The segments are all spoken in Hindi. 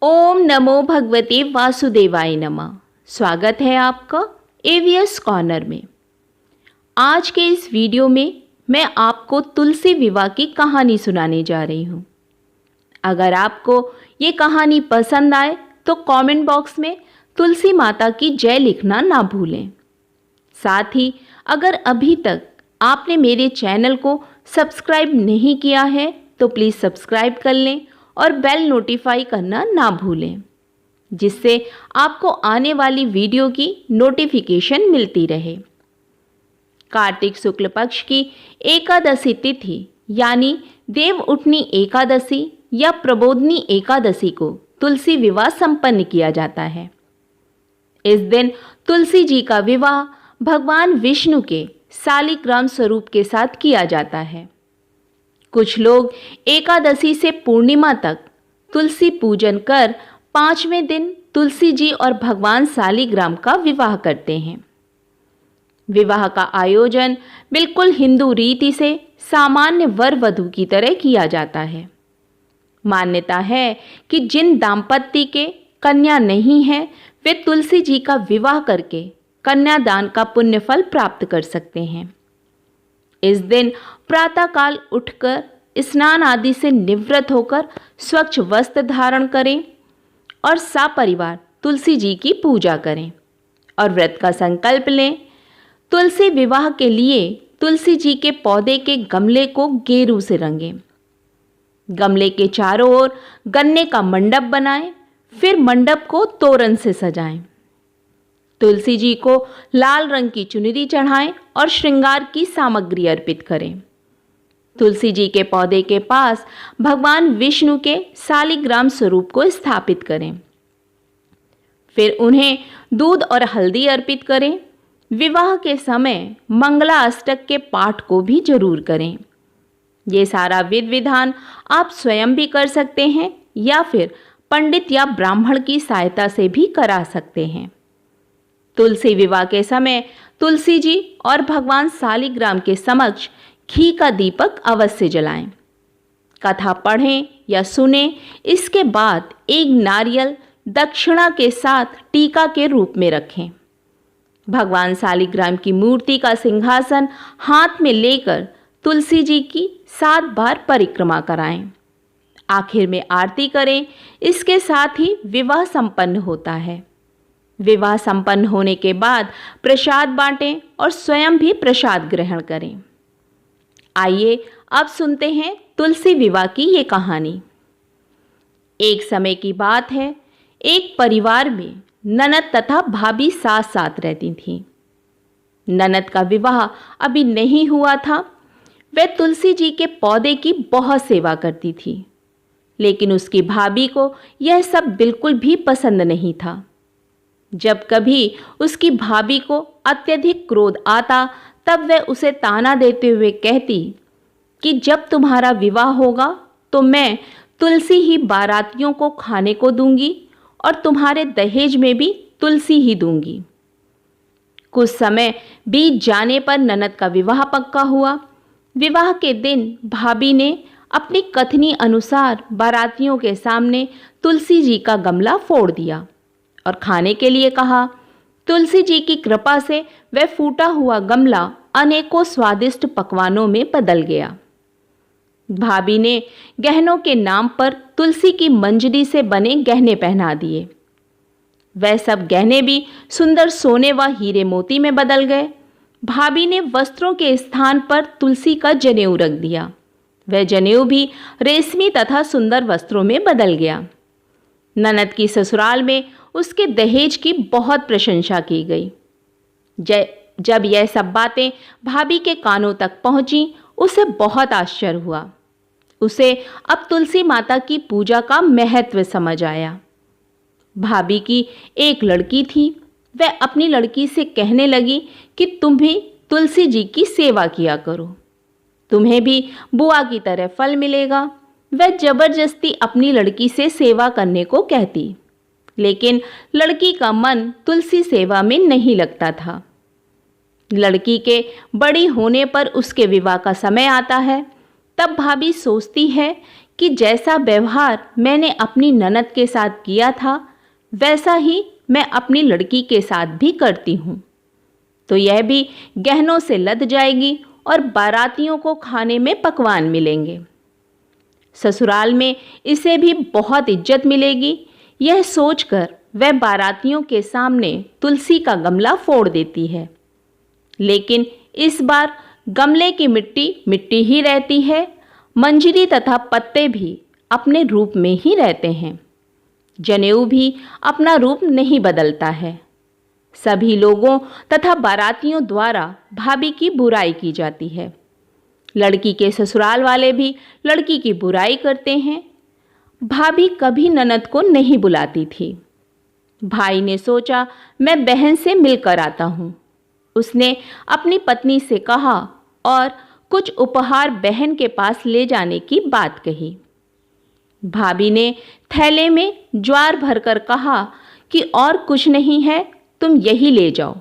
ओम नमो भगवते वासुदेवाय नमः। स्वागत है आपका एवीएस कॉर्नर में। आज के इस वीडियो में मैं आपको तुलसी विवाह की कहानी सुनाने जा रही हूँ। अगर आपको ये कहानी पसंद आए तो कमेंट बॉक्स में तुलसी माता की जय लिखना ना भूलें। साथ ही अगर अभी तक आपने मेरे चैनल को सब्सक्राइब नहीं किया है तो प्लीज़ सब्सक्राइब कर लें और बेल नोटिफाई करना ना भूलें, जिससे आपको आने वाली वीडियो की नोटिफिकेशन मिलती रहे। कार्तिक शुक्ल पक्ष की एकादशी तिथि यानी देव उठनी एकादशी या प्रबोधनी एकादशी को तुलसी विवाह संपन्न किया जाता है। इस दिन तुलसी जी का विवाह भगवान विष्णु के शालिग्राम स्वरूप के साथ किया जाता है। कुछ लोग एकादशी से पूर्णिमा तक तुलसी पूजन कर 5वें दिन तुलसी जी और भगवान शालिग्राम का विवाह करते हैं। विवाह का आयोजन बिल्कुल हिंदू रीति से सामान्य वर वधू की तरह किया जाता है। मान्यता है कि जिन दाम्पत्य के कन्या नहीं है वे तुलसी जी का विवाह करके कन्यादान का पुण्य फल प्राप्त कर सकते हैं। इस दिन प्रातःकाल उठकर स्नान आदि से निवृत्त होकर स्वच्छ वस्त्र धारण करें और सपरिवार तुलसी जी की पूजा करें और व्रत का संकल्प लें। तुलसी विवाह के लिए तुलसी जी के पौधे के गमले को गेरू से रंगें। गमले के चारों ओर गन्ने का मंडप बनाएं, फिर मंडप को तोरण से सजाएं। तुलसी जी को लाल रंग की चुनरी चढ़ाएं और श्रृंगार की सामग्री अर्पित करें। तुलसी जी के पौधे के पास भगवान विष्णु के शालिग्राम स्वरूप को स्थापित करें। फिर उन्हें दूध और हल्दी अर्पित करें। विवाह के समय मंगला अष्टक के पाठ को भी जरूर करें। ये सारा विधि विधान आप स्वयं भी कर सकते हैं या फिर पंडित या ब्राह्मण की सहायता से भी करा सकते हैं। तुलसी विवाह के समय तुलसी जी और भगवान शालिग्राम के समक्ष घी का दीपक अवश्य जलाएं। कथा पढ़ें या सुनें। इसके बाद एक नारियल दक्षिणा के साथ टीका के रूप में रखें। भगवान शालिग्राम की मूर्ति का सिंहासन हाथ में लेकर तुलसी जी की 7 बार परिक्रमा कराएं। आखिर में आरती करें। इसके साथ ही विवाह संपन्न होता है। विवाह संपन्न होने के बाद प्रसाद बांटें और स्वयं भी प्रसाद ग्रहण करें। आइए अब सुनते हैं तुलसी विवाह की ये कहानी। एक समय की बात है, एक परिवार में ननद तथा भाभी साथ साथ रहती थीं। ननद का विवाह अभी नहीं हुआ था। वह तुलसी जी के पौधे की बहुत सेवा करती थी, लेकिन उसकी भाभी को यह सब बिल्कुल भी पसंद नहीं था। जब कभी उसकी भाभी को अत्यधिक क्रोध आता तब वह उसे ताना देते हुए कहती कि जब तुम्हारा विवाह होगा तो मैं तुलसी ही बारातियों को खाने को दूंगी और तुम्हारे दहेज में भी तुलसी ही दूंगी। कुछ समय बीत जाने पर ननद का विवाह पक्का हुआ। विवाह के दिन भाभी ने अपनी कथनी अनुसार बारातियों के सामने तुलसी जी का गमला फोड़ दिया और खाने के लिए कहा। तुलसी जी की कृपा से वह फूटा हुआ गमला अनेकों स्वादिष्ट पकवानों में बदल गया। भाभी ने गहनों के नाम पर तुलसी की मंजरी से बने गहने पहना दिए। वह सब गहने भी सुंदर सोने व हीरे मोती में बदल गए। भाभी ने वस्त्रों के स्थान पर तुलसी का जनेऊ रख दिया। वह जनेऊ भी रेशमी तथा सुंदर वस्त्रों में बदल गया। ननद की ससुराल में उसके दहेज की बहुत प्रशंसा की गई। जब यह सब बातें भाभी के कानों तक पहुंची, उसे बहुत आश्चर्य हुआ। उसे अब तुलसी माता की पूजा का महत्व समझ आया। भाभी की एक लड़की थी। वह अपनी लड़की से कहने लगी कि तुम भी तुलसी जी की सेवा किया करो, तुम्हें भी बुआ की तरह फल मिलेगा। वह जबरदस्ती अपनी लड़की से सेवा करने को कहती, लेकिन लड़की का मन तुलसी सेवा में नहीं लगता था। लड़की के बड़ी होने पर उसके विवाह का समय आता है। तब भाभी सोचती है कि जैसा व्यवहार मैंने अपनी ननद के साथ किया था वैसा ही मैं अपनी लड़की के साथ भी करती हूँ, तो यह भी गहनों से लद जाएगी और बारातियों को खाने में पकवान मिलेंगे। ससुराल में इसे भी बहुत इज्जत मिलेगी। यह सोचकर वह बारातियों के सामने तुलसी का गमला फोड़ देती है, लेकिन इस बार गमले की मिट्टी मिट्टी ही रहती है। मंजरी तथा पत्ते भी अपने रूप में ही रहते हैं। जनेऊ भी अपना रूप नहीं बदलता है। सभी लोगों तथा बारातियों द्वारा भाभी की बुराई की जाती है। लड़की के ससुराल वाले भी लड़की की बुराई करते हैं। भाभी कभी ननद को नहीं बुलाती थी। भाई ने सोचा मैं बहन से मिलकर आता हूँ। उसने अपनी पत्नी से कहा और कुछ उपहार बहन के पास ले जाने की बात कही। भाभी ने थैले में ज्वार भरकर कहा कि और कुछ नहीं है, तुम यही ले जाओ।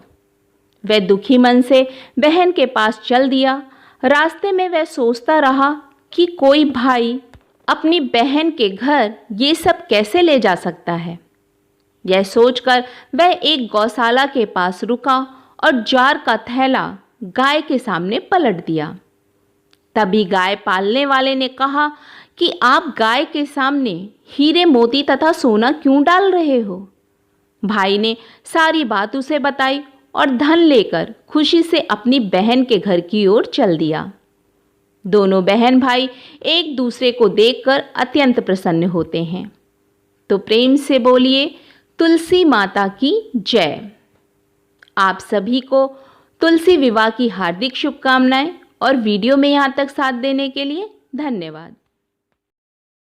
वह दुखी मन से बहन के पास चल दिया। रास्ते में वह सोचता रहा कि कोई भाई अपनी बहन के घर ये सब कैसे ले जा सकता है। यह सोचकर वह एक गौशाला के पास रुका और ज्वार का थैला गाय के सामने पलट दिया। तभी गाय पालने वाले ने कहा कि आप गाय के सामने हीरे मोती तथा सोना क्यों डाल रहे हो। भाई ने सारी बात उसे बताई और धन लेकर खुशी से अपनी बहन के घर की ओर चल दिया। दोनों बहन भाई एक दूसरे को देखकर अत्यंत प्रसन्न होते हैं। तो प्रेम से बोलिए तुलसी माता की जय। आप सभी को तुलसी विवाह की हार्दिक शुभकामनाएं और वीडियो में यहाँ तक साथ देने के लिए धन्यवाद।